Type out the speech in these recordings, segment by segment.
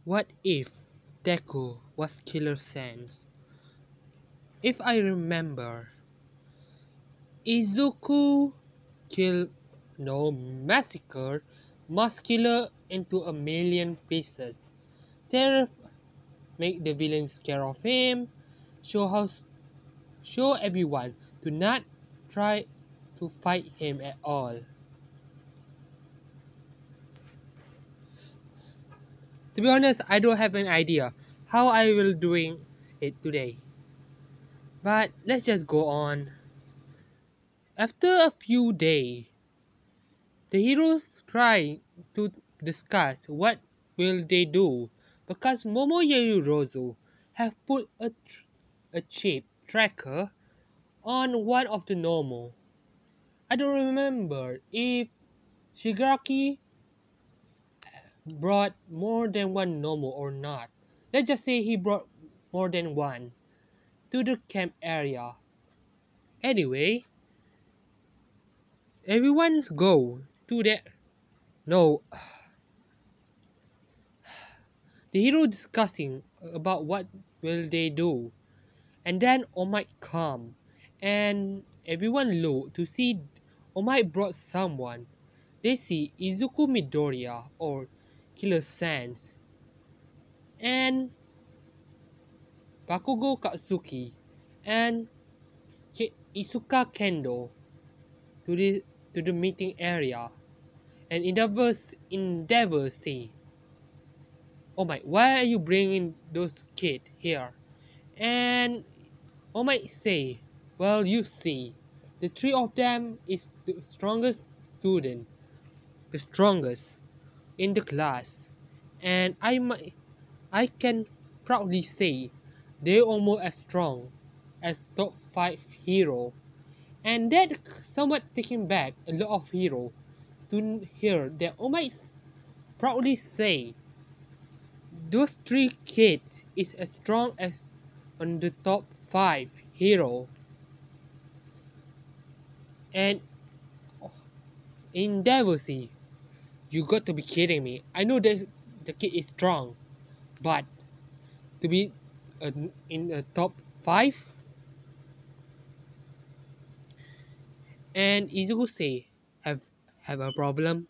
What if deku was Killer Sense? If I remember, Izuku killed no massacre Muscular into a million pieces. Terror make the villains scared of him. Show how show everyone to not try to fight him at all. To be honest, I don't have an idea how I will doing it today. But let's just go on. After a few days, the heroes try to discuss what will they do because Momoyori Rozu have put a chip tracker on one of the normal. I don't remember if Shigaraki brought more than one normal or not. Let's just say he brought more than one to the camp area. Anyway, everyone's go to the no the hero discussing about what will they do, and then All Might come, and everyone look to see All Might brought someone. They see Izuku Midoriya or Killer Sans and Bakugo Katsuki and Isuka Kendo to the meeting area, and Endeavor say, "Oh my, why are you bringing those kids here?" And Oh might say, "Well, you see, the three of them is the strongest student, the strongest in the class, and I can proudly say they almost as strong as top 5 hero." And that somewhat taking back a lot of hero to hear that All Might proudly say those three kids is as strong as on the top 5 hero. And in Devotee, you got to be kidding me. I know that the kid is strong, but to be in the top 5? And Izuku say, have a problem?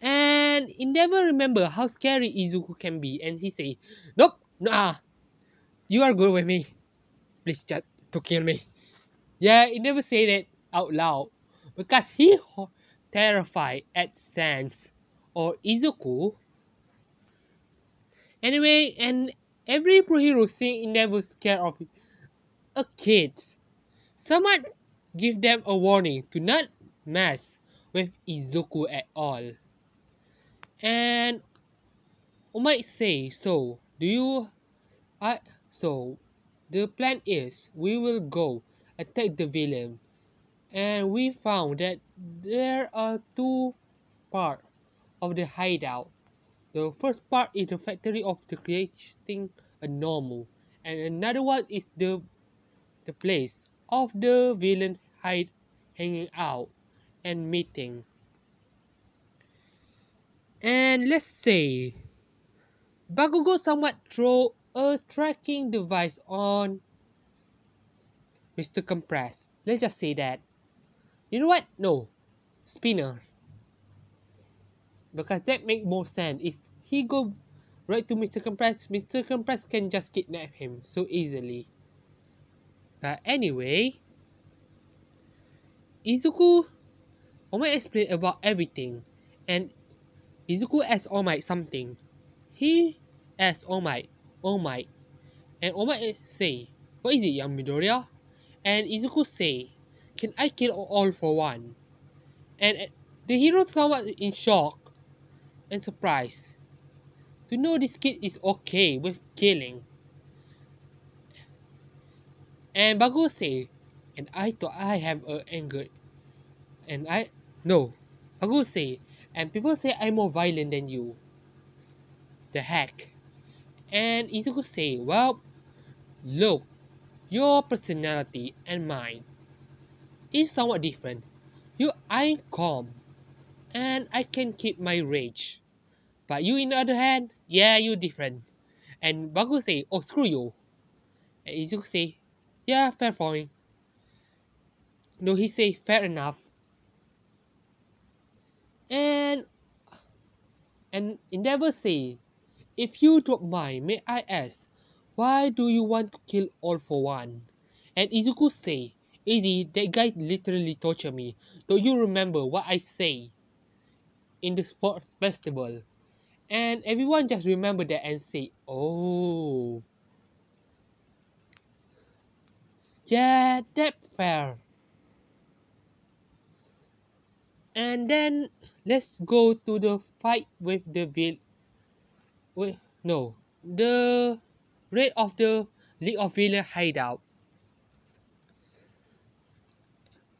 And he never remember how scary Izuku can be, and he say, "Nope, nah, you are good with me. Please just to kill me." Yeah, he never say that out loud because he terrified at Sans or Izuku. Anyway, and every pro hero thing never scared of a kid. Someone give them a warning to not mess with Izuku at all. And I might say, so do you I so the plan is we will go attack the villain, and we found that there are two parts of the hideout. The first part is the factory of the creating a normal, and another one is the place of the villain hanging out and meeting. And let's say Bakugo somewhat throw a tracking device on Mr. Compress. Let's just say that. You know what? No. Spinner. Because that make more sense. If he go right to Mr. Compress can just kidnap him so easily. But anyway, Izuku All Might explain about everything, and Izuku asks All Might something. He asks All Might, and All Might say, "What is it, young Midoriya?" And Izuku say, "Can I kill all for one?" And the hero somewhat in shock and surprised to know this kid is okay with killing. And Bago say, "And I thought I have a anger, and I no." Bago say, "And people say I'm more violent than you." The heck. And Izuku say, "Well, look, your personality and mine is somewhat different. I'm calm, and I can keep my rage. But you, in the other hand, yeah, you different. And Baku say, oh, screw you. And Izuku say, yeah, fair point. No, he say, fair enough. And Endeavor say, if you don't mind, may I ask, why do you want to kill all for one? And Izuku say, Easy, that guy literally tortured me. Do you remember what I say in the sports festival? And everyone just remember that and say, oh, yeah, that's fair. And then let's go to the fight with the with, no, the raid of the League of Villain hideout.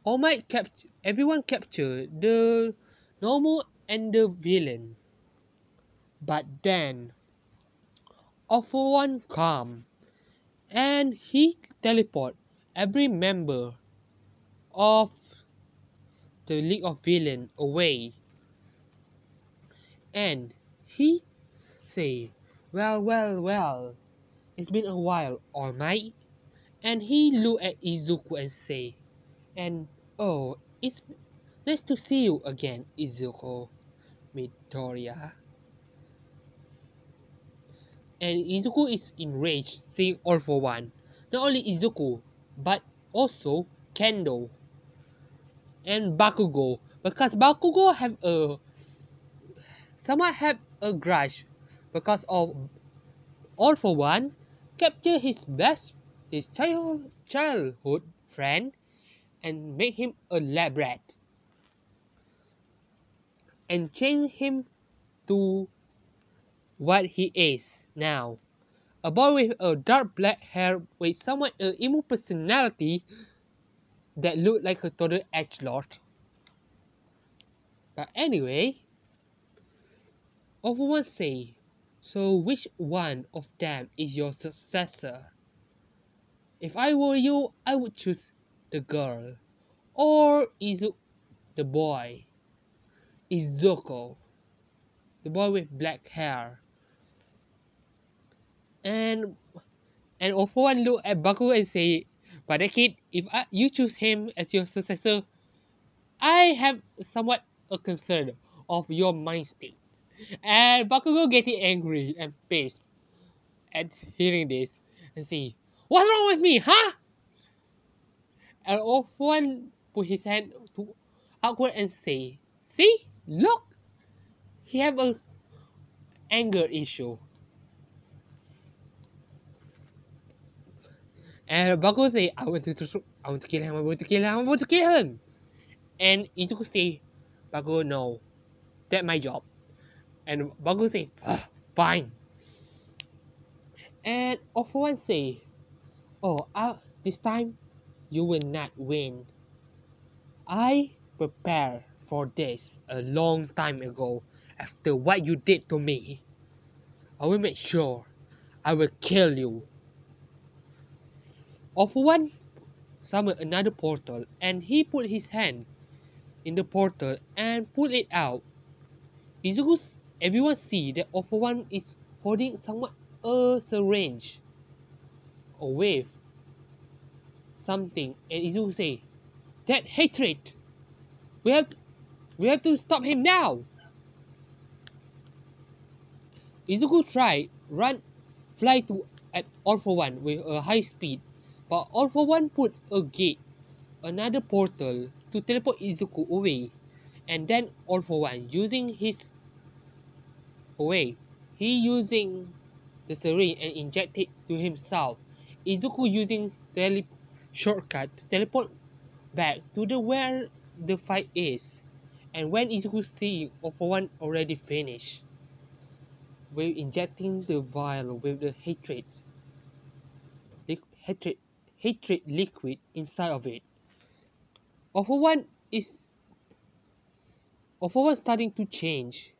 All Might capture everyone capture the normal and the villain. But then All For One come and he teleport every member of the League of Villain away, and he say, well, it's been a while, All Might. And he look at Izuku and say, and oh, it's nice to see you again, Izuku, Midoriya. And Izuku is enraged seeing All For One. Not only Izuku, but also Kendo and Bakugo, because Bakugo have a somewhat have a grudge because of All For One capture his childhood friend and make him a lab rat and change him to what he is now. A boy with a dark black hair with somewhat an emo personality that looked like a total edgelord. But anyway, everyone say, so which one of them is your successor? If I were you, I would choose the girl. Or is it the boy? Izuko, the boy with black hair. And One look at Baku and say, but the kid, if you choose him as your successor, I have somewhat a concern of your mind state. And Bakugo getting angry and pissed at hearing this and say, what's wrong with me, huh? And One put his hand to outward and say, see, look, he have a anger issue. And Bakugo say, I want to kill him, I want to kill him, I want to kill him. And Izuku say, Bakugo, no, that's my job. And Bakugo say, fine. And One say, oh, this time you will not win. I prepared for this a long time ago. After what you did to me, I will make sure I will kill you. One summoned another portal and he put his hand in the portal and pulled it out. Izuku, everyone see that One is holding somewhat a syringe or wave something, and Izuku say, that hatred! We have to, we have to stop him now! Izuku tried fly to at All For One with a high speed, but All For One put a gate, another portal to teleport Izuku away, and then All For One using his away. He using the syringe and inject it to himself. Izuku using shortcut to teleport back to the where the fight is. And when Izuku see All For One already finished, with injecting the vial with the hatred, hatred liquid inside of it. All For One is All For One starting to change.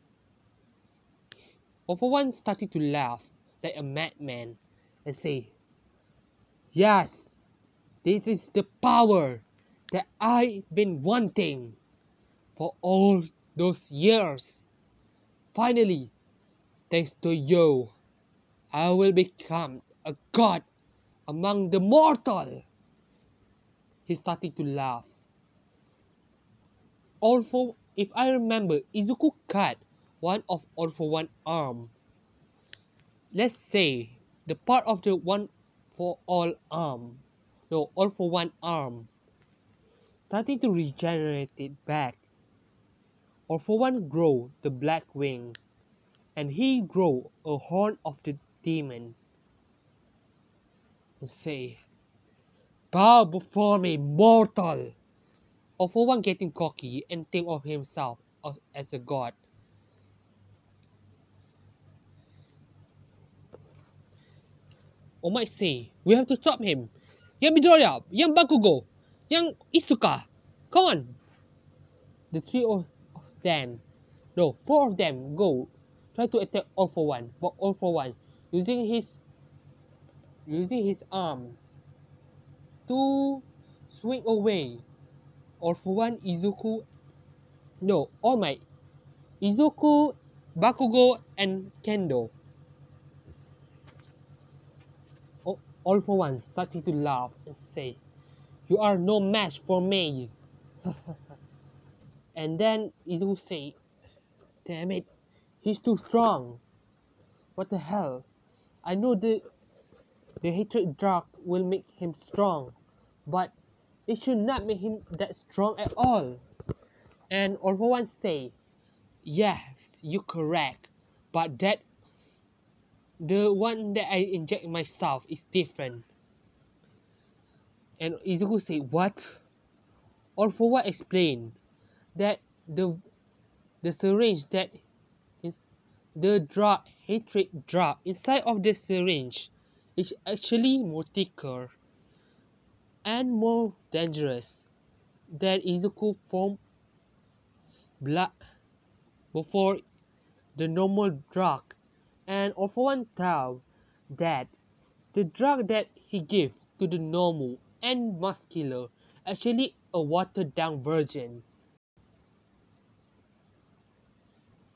All For One starting to laugh like a madman and say, yes, this is the power that I've been wanting for all those years. Finally, Thanks to you, I will become a god among the mortal. He started to laugh. All for if I remember, Izuku cut one of All for One arm. Let's say the part of the one for all arm. No, All for One arm. Starting to regenerate it back. All for One grow the black wing, and he grow a horn of the demon. And say, bow before me, mortal! All for One getting cocky and think of himself as a god. Or might say, we have to stop him. Yang Midoriya, Yang Bakugo, Yang Isuka, come on! The three of them, no, four of them go try to attack All for One, but All for One using his arm to swing away. All for One, Izuku, no, All Might, Izuku, Bakugo, and Kendo. All for One starting to laugh and say, "You are no match for me." And then Izuku say, "Damn it, he's too strong. What the hell? I know the hatred drug will make him strong, but it should not make him that strong at all." And All for One say, "Yes, you correct, but that the one that I inject myself is different." And Izuku say, "What?" All for One explain that the syringe that is the drug hatred drug inside of the syringe is actually more thicker and more dangerous than Izuku form blood before the normal drug. And All for One tell that the drug that he gives to the normal and muscular actually a watered down version.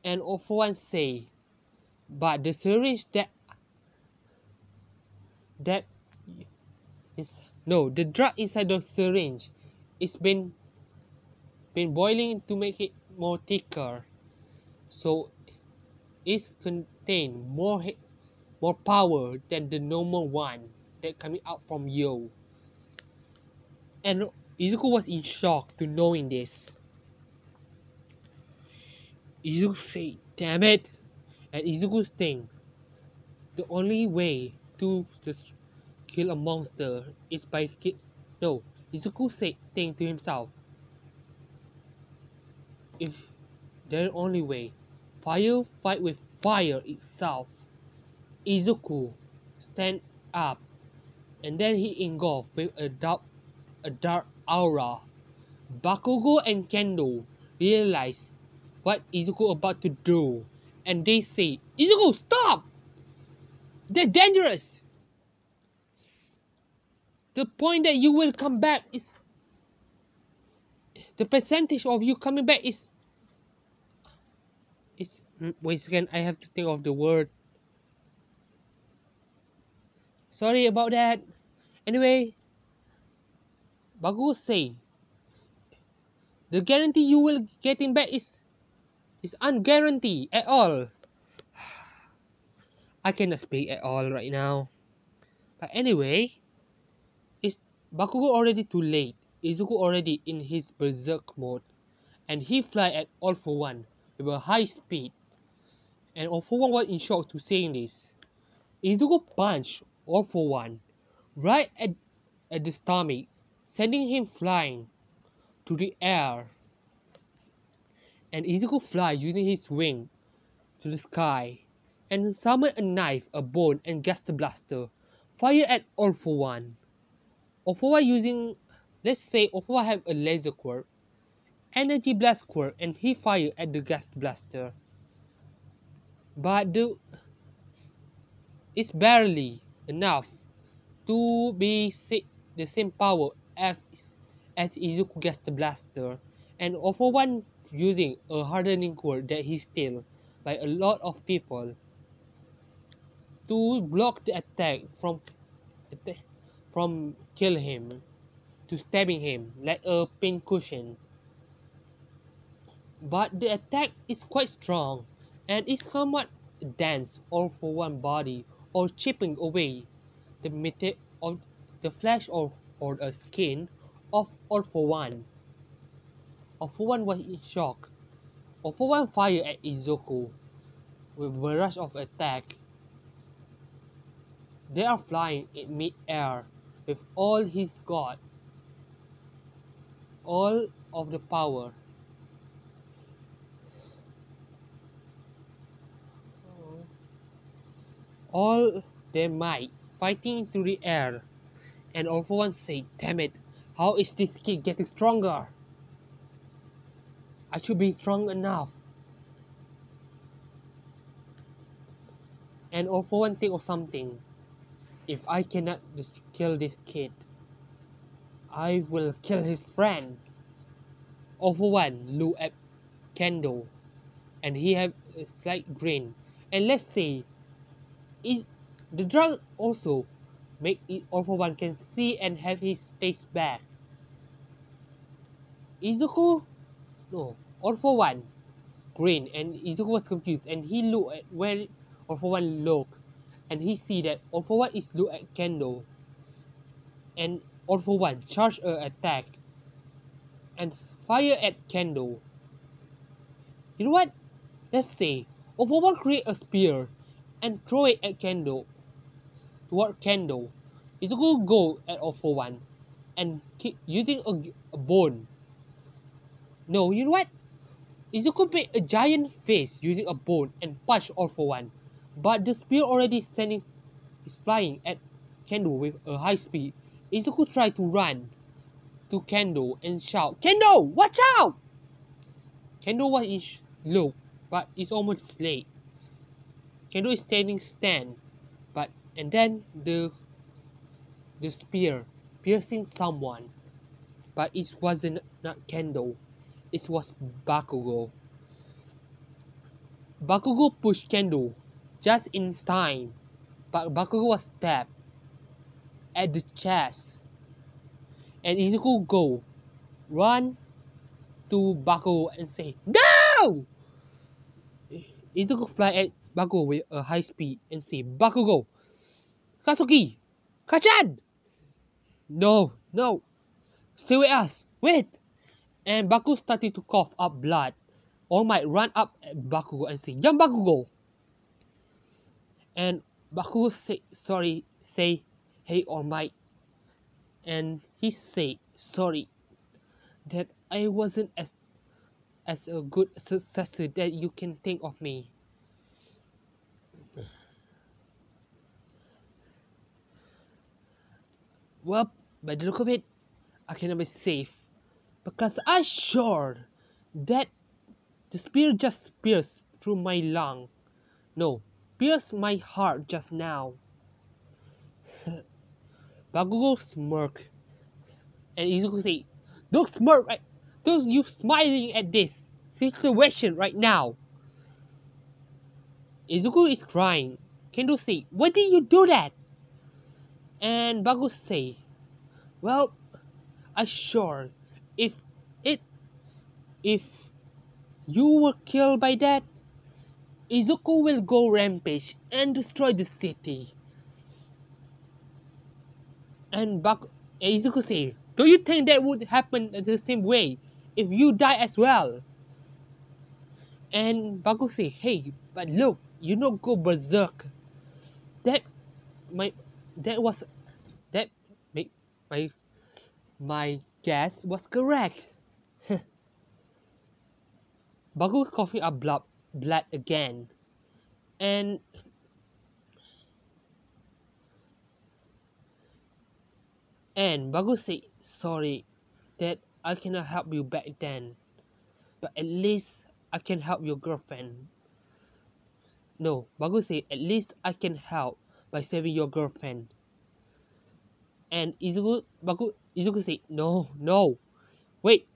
And All for One say, but the syringe that is no, the drug inside the syringe is been boiling to make it more thicker, so it contain more power than the normal one that coming out from you. And Izuku was in shock to knowing this. Izuku said, "Damn it!" And Izuku think the only way to just kill a monster is by no. Izuku said think to himself, if their only way, fire fight with fire itself. Izuku stand up, and then he engulfed with a dark aura. Bakugo and Kendo realize what Izuku about to do, and they say, "Izuku, stop! They're dangerous! The point that you will come back is the percentage of you coming back is wait a second, I have to think of the word. Sorry about that. Anyway, Bakugo say the guarantee you will getting back is unguaranteed at all." I cannot speak at all right now. But anyway, it's Bakugo already too late. Izuku already in his berserk mode, and he fly at All for One with a high speed. And All for One was in shock to seeing this. Izuku punched All for One right at the stomach, sending him flying to the air. And Izuku fly using his wing to the sky, and summon a knife, a bone, and gas blaster, fire at All for One. All for One using, let's say All for One have a laser quirk, energy blast quirk, and he fire at the gas blaster. But it's barely enough to be the same power as Izuku gas blaster, and All for One using a hardening quirk that he steal by a lot of people. to block the attack from kill him to stabbing him like a pincushion. But the attack is quite strong and is somewhat dense all for one body or chipping away the of the flesh or the skin of all for one. All for one was in shock. All for one fired at Izuku with a barrage of attack. They are flying in mid-air with all he's got, all of the power. All their might, fighting through the air, and all for one say, "Damn it, how is this kid getting stronger? I should be strong enough." And all for one think of something. If I cannot kill this kid, I will kill his friend. All for one look at Kendo, and he have a slight grin. And let's say, is the drug also make it all for one can see and have his face back. Izuku, no, all for one grin, and Izuku was confused, and he looked at where all for one look, and he see that all for one is look at Kendo, and all for one charge a attack and fire at Kendo. You know what? Let's say all for one create a spear and throw it at Kendo toward Kendo. Izuku go at all for one and kick using a bone. No, you know what? Izuku made a giant face using a bone and punch all for one. But the spear already standing is flying at Kendo with a high speed. Izuku tried to run to Kendo and shout, "Kendo, watch out!" Kendo was in low, but it's almost late. Kendo is stand, but and then the spear piercing someone, but it wasn't not Kendo. It was Bakugo. Bakugo pushed Kendo just in time, but Bakugo was stabbed at the chest, and Izuku go run to Bakugo and say, "No!" Izuku fly at Bakugo with a high speed and say, "Bakugo, Katsuki, Kachan!" "No, no, stay with us, wait!" And Bakugo started to cough up blood. All Might run up at Bakugo and say, "Young Bakugo!" And Bakugo say, "Hey All Might." And he say, "Sorry that I wasn't as a good successor that you can think of me." Well, by the look of it, I cannot be safe because I sure that the spear just pierced through my lung. No, pierced my heart just now. Bakugo smirk, and Izuku say, "Don't smirk, right? Don't you smiling at this situation right now." Izuku is crying. Kendo say, "Why did you do that?" And Bakugo say, "Well, I sure if it if you were killed by that, Izuku will go rampage and destroy the city." And Izuku say, "Do you think that would happen the same way if you die as well?" And Bakugo say, "Hey, but look, you don't go berserk. That my that was that make my guess was correct." Bakugo coughing up blood again, and Bakugo say, "Sorry that I cannot help you back then, but at least I can help your girlfriend." No, Bakugo say, "At least I can help by saving your girlfriend." And Izuku say, "No, no, wait,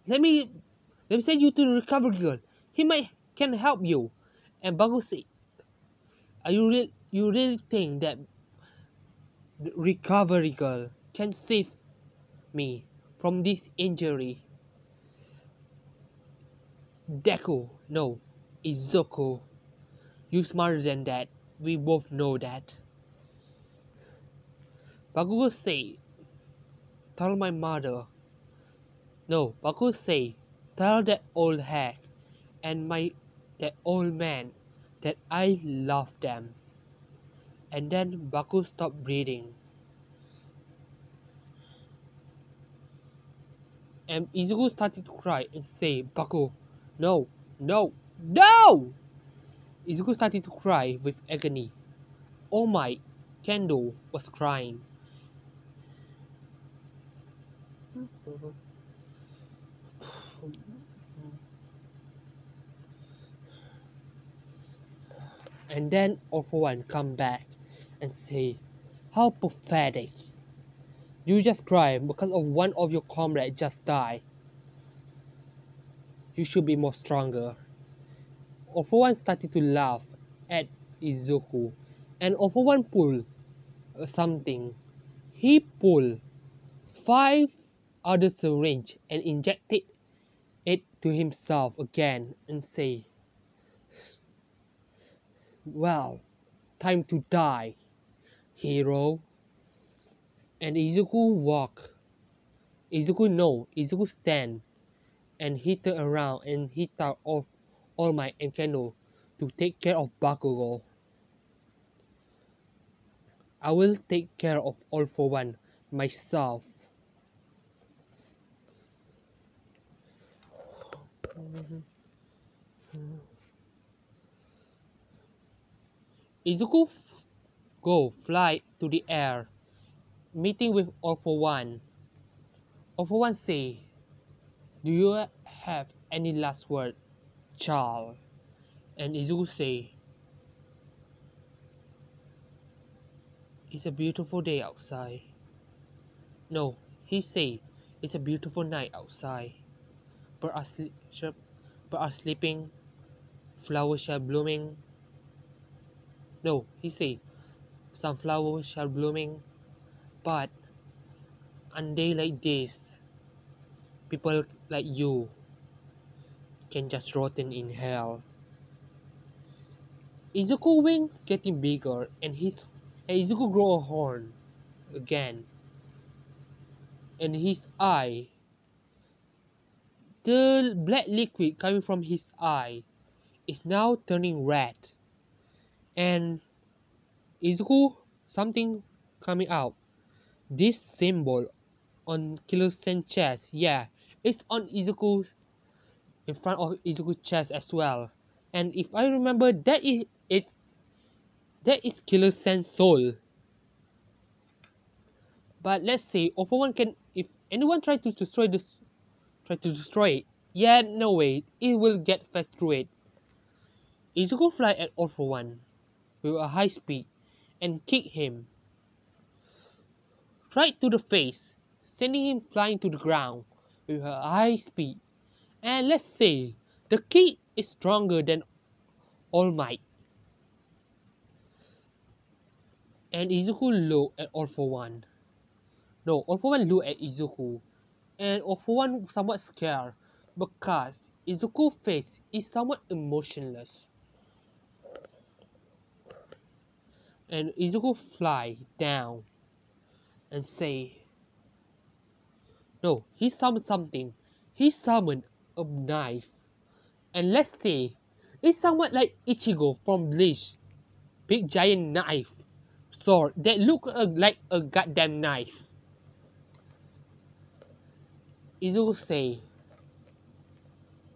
let me send you to the recovery girl. He might can help you." And Bakugo say, You really think that the recovery girl can save me from this injury? Deku, no, Izuku. You smarter than that. We both know that. Bakugo say, tell my mother. No, Bakugo say, tell that old hag and that old man that I love them. And then Baku stopped breathing. And Izuku started to cry and say, Baku, no, no, no! Izuku started to cry with agony. Oh my, Kendo was crying. And then all for one come back and say, how pathetic. You just cry because of one of your comrades just died. You should be more stronger. All for one started to laugh at Izuku and all for one pulled something. He pulled 5 other syringe and injected it to himself again and say, well, time to die, hero. And Izuku walk. Izuku stand and he turned around and he told off All Might and Kendo to take care of Bakugo. I will take care of All for One myself. Izuku go fly to the air, meeting with All for One. All for One say, do you have any last word, child? And Izuku say, it's a beautiful day outside. No, he say, it's a beautiful night outside. Birds are, birds are sleeping, flowers are blooming. No, he say, some flowers are blooming, but on day like this, people like you can just rotten in hell. Izuku wings getting bigger and Izuku grow a horn again. And his eye, the black liquid coming from his eye is now turning red. And Izuku something coming out. This symbol on Killer Sen's chest, yeah, it's on Izuku's in front of Izuku's chest as well. And if I remember, that is Killer Sen's soul. But let's say, One can, if anyone try to destroy it, yeah, no way, it will get fast through it. Izuku fly at One with a high speed and kick him right to the face, sending him flying to the ground with a high speed. And let's say the kick is stronger than All Might. And Izuku looked at All for One. No, All for One looked at Izuku. And All for One somewhat scared because Izuku's face is somewhat emotionless. And Izuku fly down and say, no, he summoned something. He summoned a knife. And let's say, it's somewhat like Ichigo from Bleach. Big giant knife. Sword that look like a goddamn knife. Izuku say,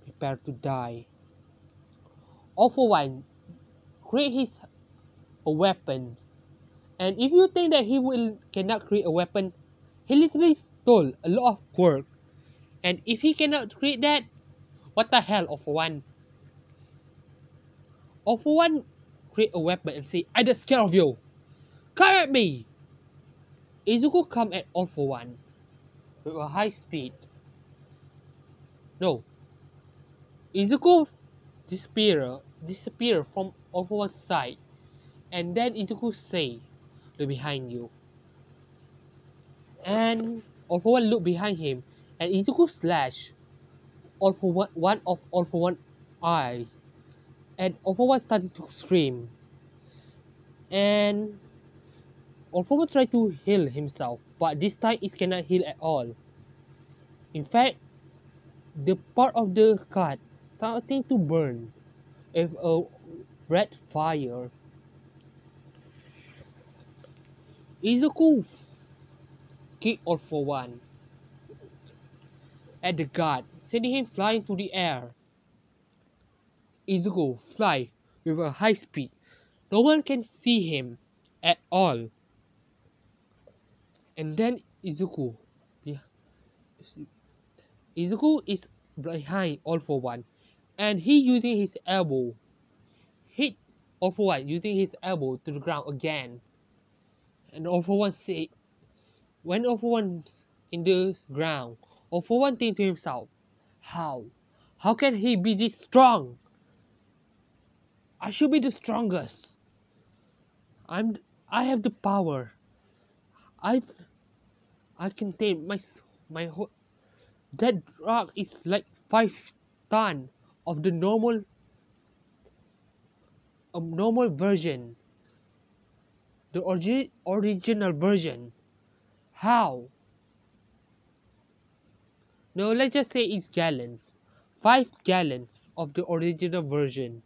prepare to die. All for One create a weapon. And if you think that he will cannot create a weapon, he literally stole a lot of work. And if he cannot create that, what the hell, All for One? All for One create a weapon and say, I'm just scared of you. Come at me! Izuku come at All for One with a high speed. No, Izuku disappear from All for One's side And then Izuku say, look behind you. And All for One looked behind him, and Izuku slashed one of All for One eye. And All for One started to scream. And All for One tried to heal himself, but this time it cannot heal at all. In fact, the part of the cut starting to burn with a red fire. Izuku kicked All for One at the guard, sending him flying through the air. Izuku fly with a high speed. No one can see him at all. And then Izuku is behind All for One, and he using his elbow hit All for One using his elbow to the ground again. And All for One say, when All for One in the ground, All for One think to himself, how? How can he be this strong? I should be the strongest. I have the power. I I can take my whole. That rock is like 5 tons of the normal version, the original version. How? No, let's just say it's gallons. 5 gallons of the original version.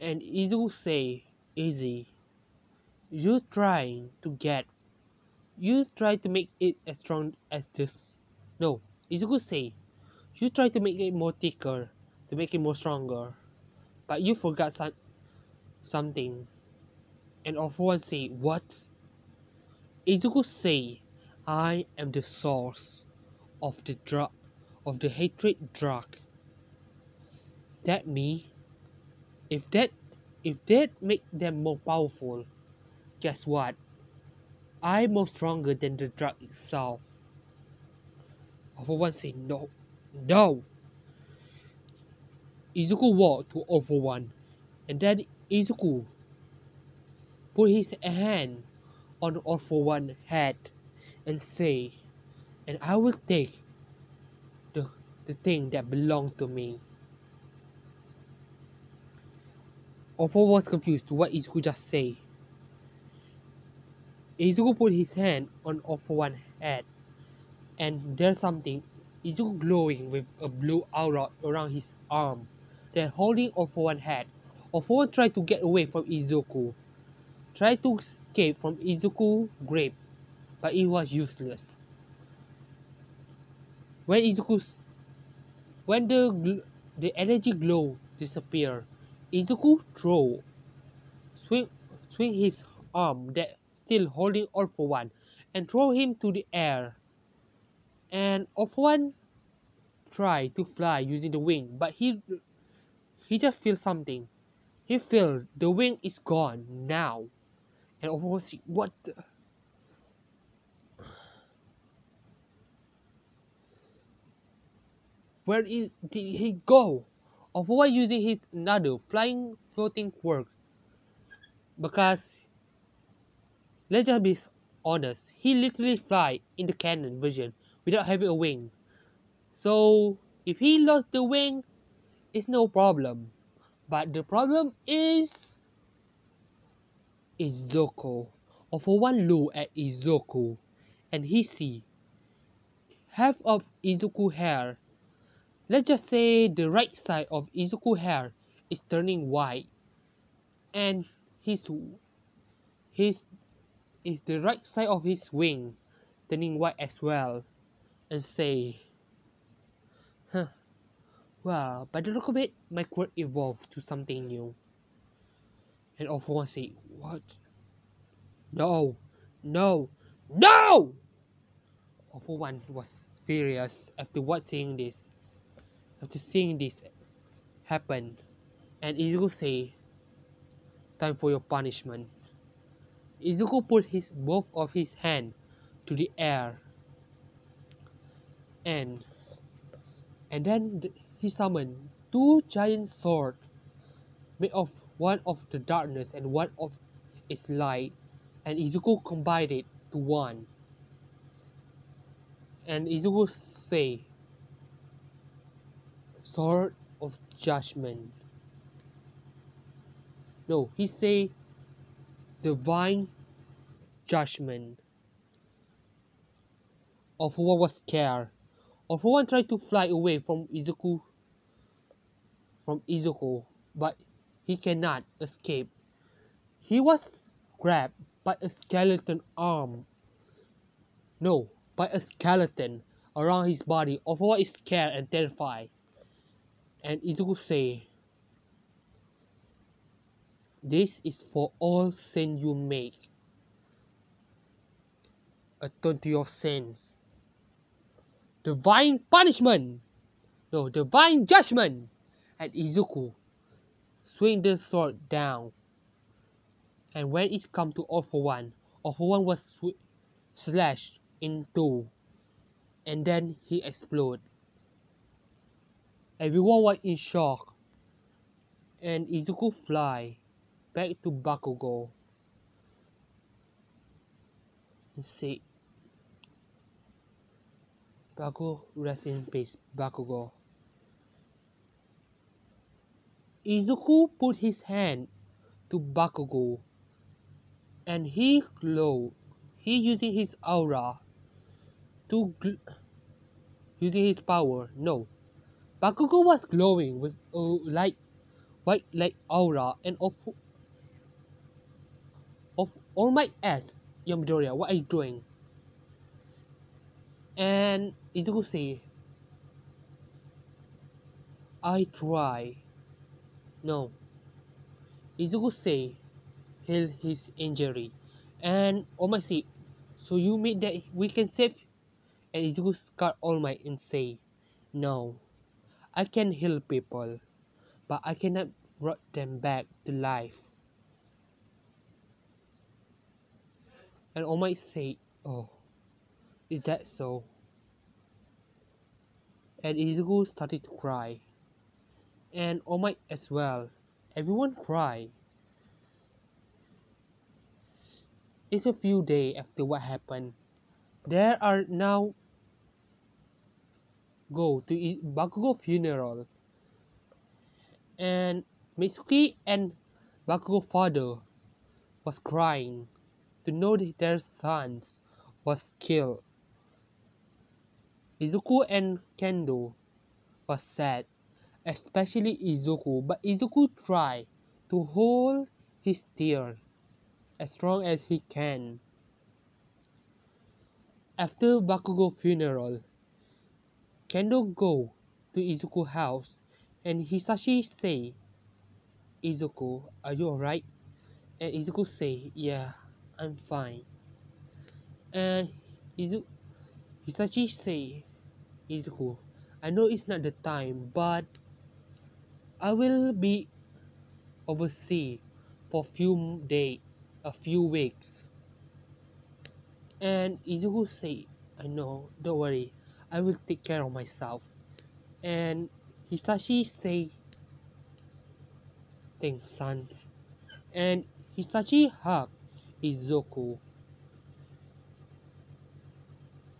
And Izu say, easy. You trying to get. You try to make it as strong as this. No, Izuku say, you try to make it more thicker, to make it more stronger. But you forgot something. And All for One say, what? Izuku say, I am the source of the drug, of the hatred drug. That me? If that, if that make them more powerful, guess what? I'm more stronger than the drug itself. All for One say, no, no. Izuku walked to All for One, and then Izuku put his hand on All for One head and say, and I will take the, the thing that belongs to me. All for One was confused to what Izuku just say. Izuku put his hand on All for One's head, and there's something. Izuku glowing with a blue aura around his arm, then holding All for One's head. All for One tried to get away from Izuku, tried to escape from Izuku's grip, but it was useless. When the energy glow disappeared, Izuku swing swing his arm that still holding All for One, and throw him to the air. And All for One tried to fly using the wing, but he just feel something. He feel the wing is gone now. And All for One see, what the? Did he go? All for One using his another flying floating quirk, because let's just be honest, he literally fly in the canon version without having a wing. So if he lost the wing, it's no problem. But the problem is Izuku. All for One look at Izuku, and he see half of Izuku hair. Let's just say the right side of Izuku hair is turning white, and his is the right side of his wing turning white as well, and say, huh, well, by the look of it, my quirk evolved to something new. And All for One say, what? No, no, no! All for One was furious after seeing this happen, and Izuku say, time for your punishment. Izuku put both of his hands to the air, and then he summoned two giant swords made of one of the darkness and one of its light, and Izuku combined it to one. And Izuku say, Sword of Judgment. No, he say Divine Judgment. All was scared. All tried to fly away from Izuku, but he cannot escape. He was grabbed by a skeleton arm. No, by a skeleton around his body. All is scared and terrified. And Izuku say, this is for all sin you make. Atone to your sins. Divine punishment! No, divine judgment! And Izuku swing the sword down. And when it come to All for One was slashed in two. And then he exploded. Everyone was in shock. And Izuku fly back to Bakugo and say, Bakugo, rest in peace, Bakugo. Izuku put his hand to Bakugo and he glowed. He using his aura to using his power. No, Bakugo was glowing with a white light aura and of all my ass. Yamidoriya, what are you doing? And Izuku say, I try. No, Izuku say, heal his injury. And All Might say, so you mean that we can save? And Izuku scar All Might and say, no, I can heal people, but I cannot bring them back to life. And All Might say, oh, is that so? And Izuku started to cry. And All Might as well. Everyone cried. It's a few days after what happened. There are now go to Bakugo funeral. And Mitsuki and Bakugo father was crying to know that their sons was killed. Izuku and Kendo was sad, especially Izuku, but Izuku tried to hold his tears as strong as he can. After Bakugo funeral, Kendo go to Izuku house and Hisashi say, Izuku, are you alright? And Izuku say, yeah, I'm fine. And Hisashi say, Izuku, I know it's not the time, but I will be overseas for a few weeks. And Izuku say, I know, don't worry, I will take care of myself. And Hisashi say, thanks, sons. And Hisashi hug Izuku.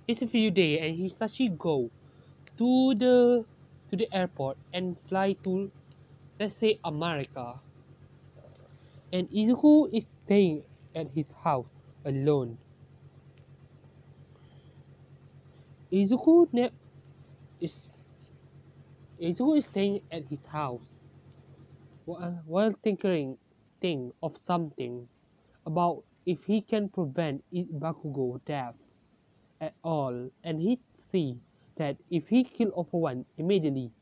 It's a few days and Hisashi go to the airport and fly to, let's say, America. And Izuku is staying at his house alone. Izuku ne- is Izuku is staying at his house while think of something about if he can prevent Bakugo death at all, and he see that if he kill One immediately,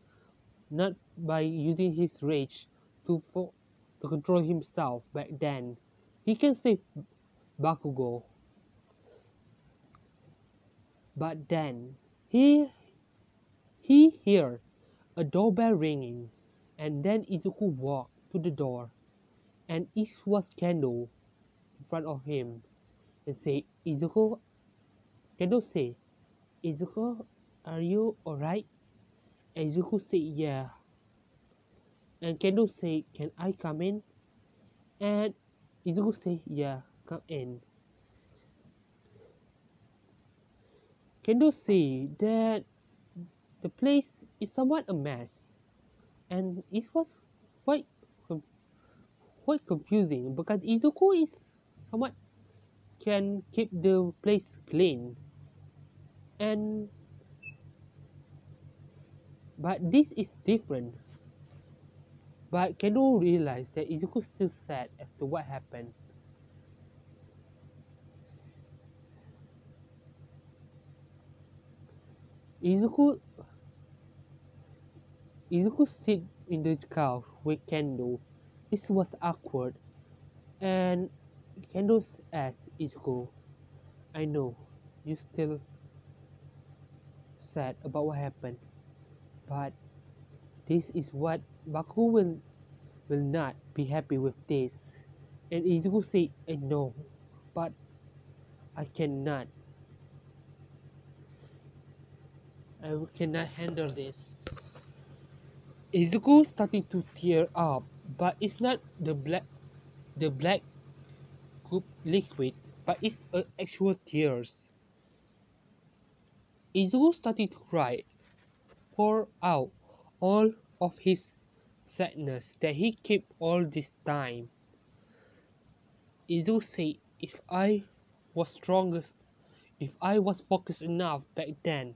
not by using his rage to control himself back then, he can save Bakugo. But then he hear a doorbell ringing, and then Izuku walked to the door, and it was Kendo in front of him, and say, Izuku. Kendo say, Izuku, are you alright? And Izuku say, yeah. And Kendo say, "Can I come in?" And Izuku say, "Yeah, come in." Kendo say that the place is somewhat a mess, and it was quite com- quite confusing because Izuku is somewhat can keep the place clean, and but this is different. But Kendo realized that Izuku still sad as to what happened. Izuku Izuku sit in the couch with Kendo. This was awkward, and Kendo asked Izuku, "I know you still sad about what happened, but this is what Baku will not be happy with this." And Izuku said, "I know, but I cannot. I cannot handle this." Izuku started to tear up, but it's not the black goop liquid, but it's actual tears. Izuku started to cry, pour out all of his sadness that he kept all this time. Izuku said, was strongest, if I was focused enough back then,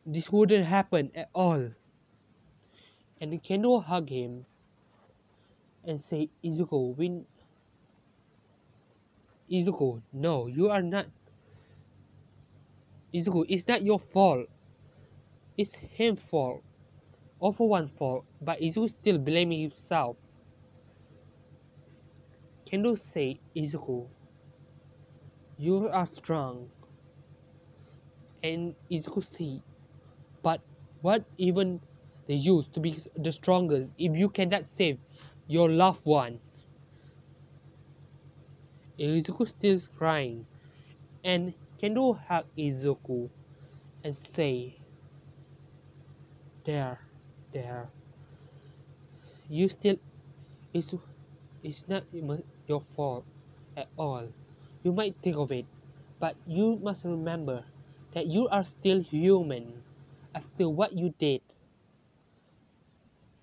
this wouldn't happen at all." And Kendo hugged him and said, Izuku, no, you are not. Izuku, it's not your fault. It's his fault. All for one fault, but Izuku still blaming himself. Kendo said, "Izuku, you are strong." And Izuku said, "But what even the use to be the strongest if you cannot save your loved one?" Izuku still crying, and Kendo hugged Izuku and say, "There, there, you still, it's, it's not your fault at all. You might think of it, but you must remember that you are still human. After what you did,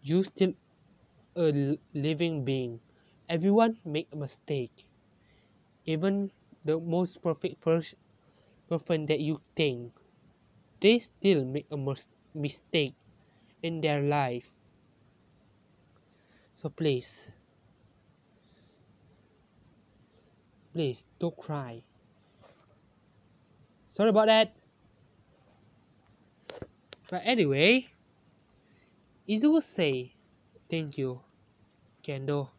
you still a living being. Everyone make a mistake. Even the most perfect person that you think, they still make a mistake in their life. So please don't cry." Sorry about that. But anyway, Izuku say, "Thank you, Kendo."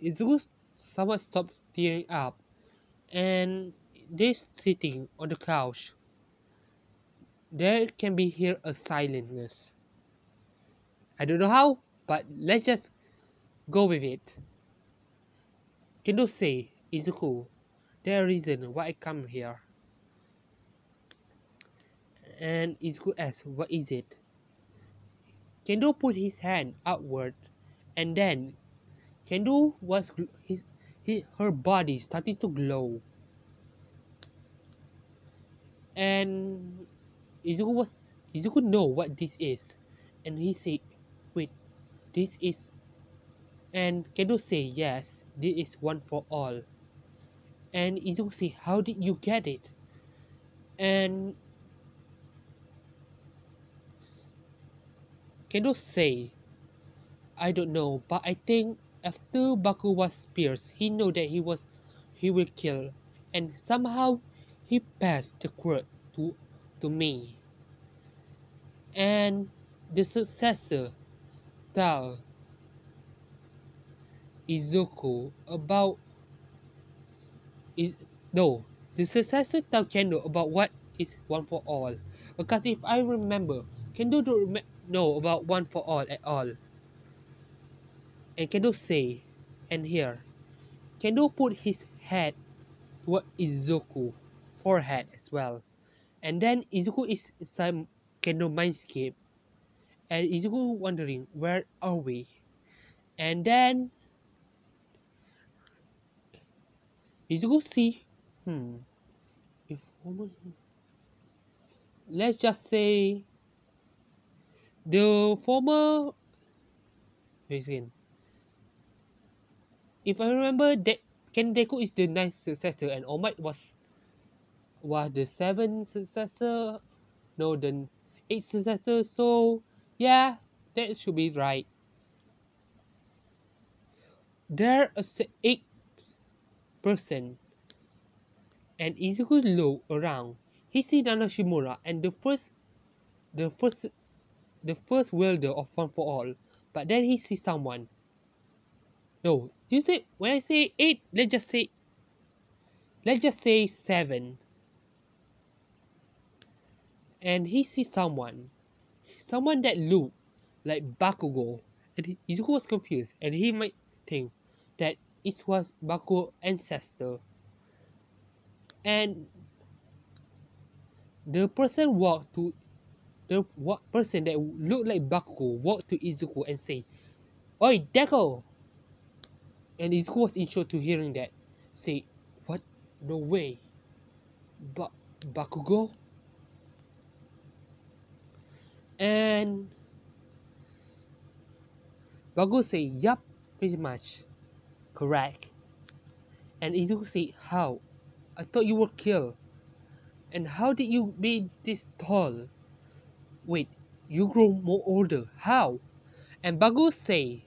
Izuku somewhat stopped tearing up, and they sitting on the couch. There can be here a silentness. I don't know how, but let's just go with it. Kendo say, "Izuku, there is a reason why I come here." And Izuku asks, "What is it?" Kendo put his hand outward, and then Kendo was her body started to glow, and Izuku was Izuku know what this is, and he said, "Wait, this is." And Kendo say, "Yes, this is one for all." And Izuku say, "How did you get it?" And Kendo say, "I don't know, but I think after Baku was pierced, he knew that he will kill, and somehow he passed the quirk to me." And the successor tell Izuku about is no, the successor tell Kendo about what is one for all, because if I remember, Kendo don't know about one for all at all. And Kendo say, and here Kendo put his head toward Izuku forehead as well. And then Izuku is inside Kendo mindscape, and Izuku wondering where are we, and then Izuku see, hmm, if let's just say the former, wait again, if I remember that Ken Deku is the ninth successor and All Might was the seventh successor, no, the eighth successor. So yeah, that should be right. There is eight person, and Izuku look around. He see Nanoshimura and the first, the first wielder of One for All. But then he sees someone. No, you say when I say eight, let's just say seven, and he sees someone that look like Bakugo, and Izuku was confused, and he might think that it was Bakugo's ancestor, and the person walked to person that looked like Bakugo walked to Izuku and say, "Oi, Deku!" And Izuku was in shock to hearing that. Say, "What? No way, but Bakugo?" And Bakugo say, "Yup, pretty much correct." And Izuku say, "How? I thought you were killed. And how did you be this tall? Wait, you grow more older. How?" And Bakugo say,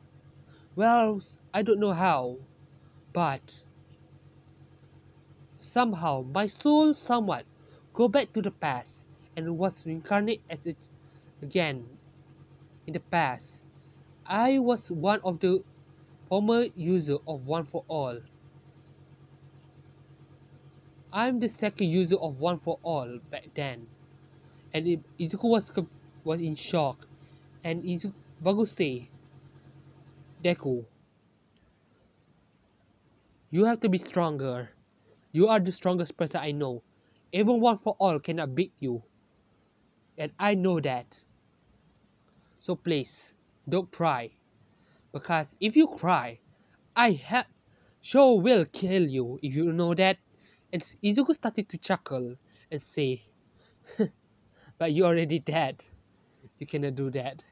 "Well, I don't know how, but somehow my soul somewhat go back to the past and was reincarnated as it again in the past. I was one of the former user of One for All. I'm the second user of One for All back then." And Izuku was in shock. And Bakugo say, "Deku, you have to be stronger. You are the strongest person I know. Even One for All cannot beat you. And I know that. So please, don't cry. Because if you cry, I have sure will kill you if you know that." And Izuku started to chuckle and say, "But you already dead. You cannot do that."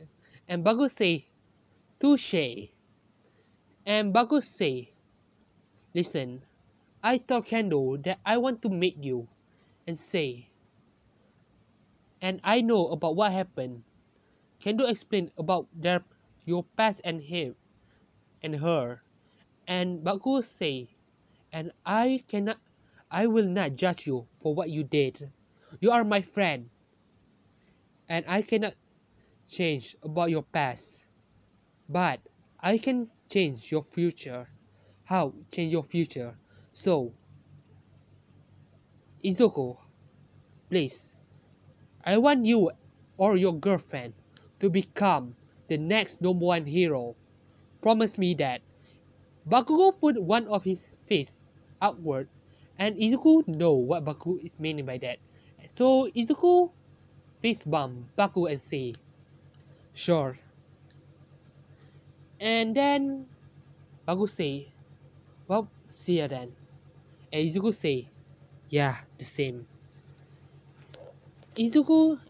And Bakugo say, "Touche." And Bakugo say, "Listen, I told Kendo that I want to meet you and say, and I know about what happened." Kendo explained about your past and him and her. And Bakugo say, "And I will not judge you for what you did. You are my friend, and I cannot change about your past, but I can change your future." How change your future? So, Izuku, please, I want you or your girlfriend to become the next number one hero. Promise me that." Bakugo put one of his fists outward, and Izuku know what Bakugo is meaning by that. So Izuku fist bump Bakugo and say, "Sure." And then Bakugo say, "Well, see ya then." And Izuku say, "Yeah, the same." Izuku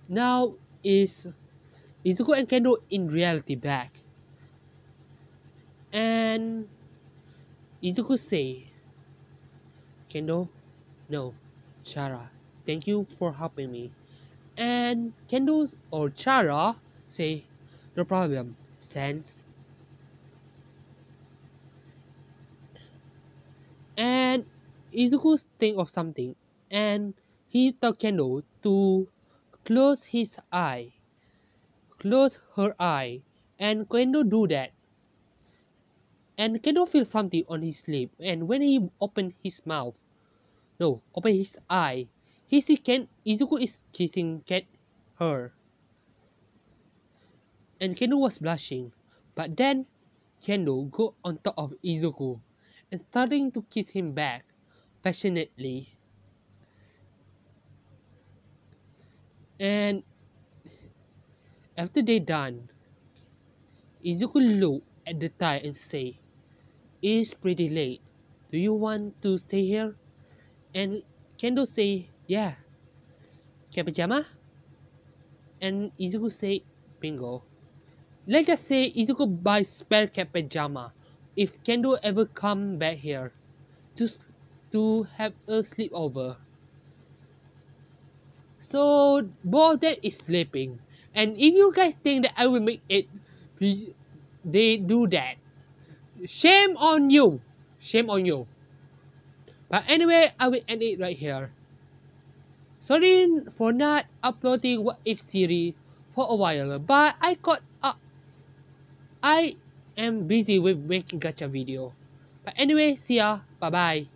now is Izuku and Kendo in reality back. And Izuku say, "Kendo, no, Chara, thank you for helping me." And Kendo or Chara say, "No problem, Sans." And Izuku think of something, and he told Kendo to close his eye, close her eye, and Kendo do that. And Kendo feel something on his lip, and when he opened his mouth, no, open his eye, he see Izuku is kissing her, and Kendo was blushing. But then Kendo go on top of Izuku and starting to kiss him back passionately. And After they done, Izuku look at the time and say, "It's pretty late. Do you want to stay here?" And Kendo say, "Yeah." Cat pajama? And Izuku say, "Bingo." Let's just say Izuku buys spare cat pajama if Kendo ever come back here to to have a sleepover. So both of them is sleeping. And if you guys think that I will make it, they do that. Shame on you. Shame on you. But anyway, I will end it right here. Sorry for not uploading What If series for a while, but I am busy with making gacha video. But anyway, see ya. Bye bye.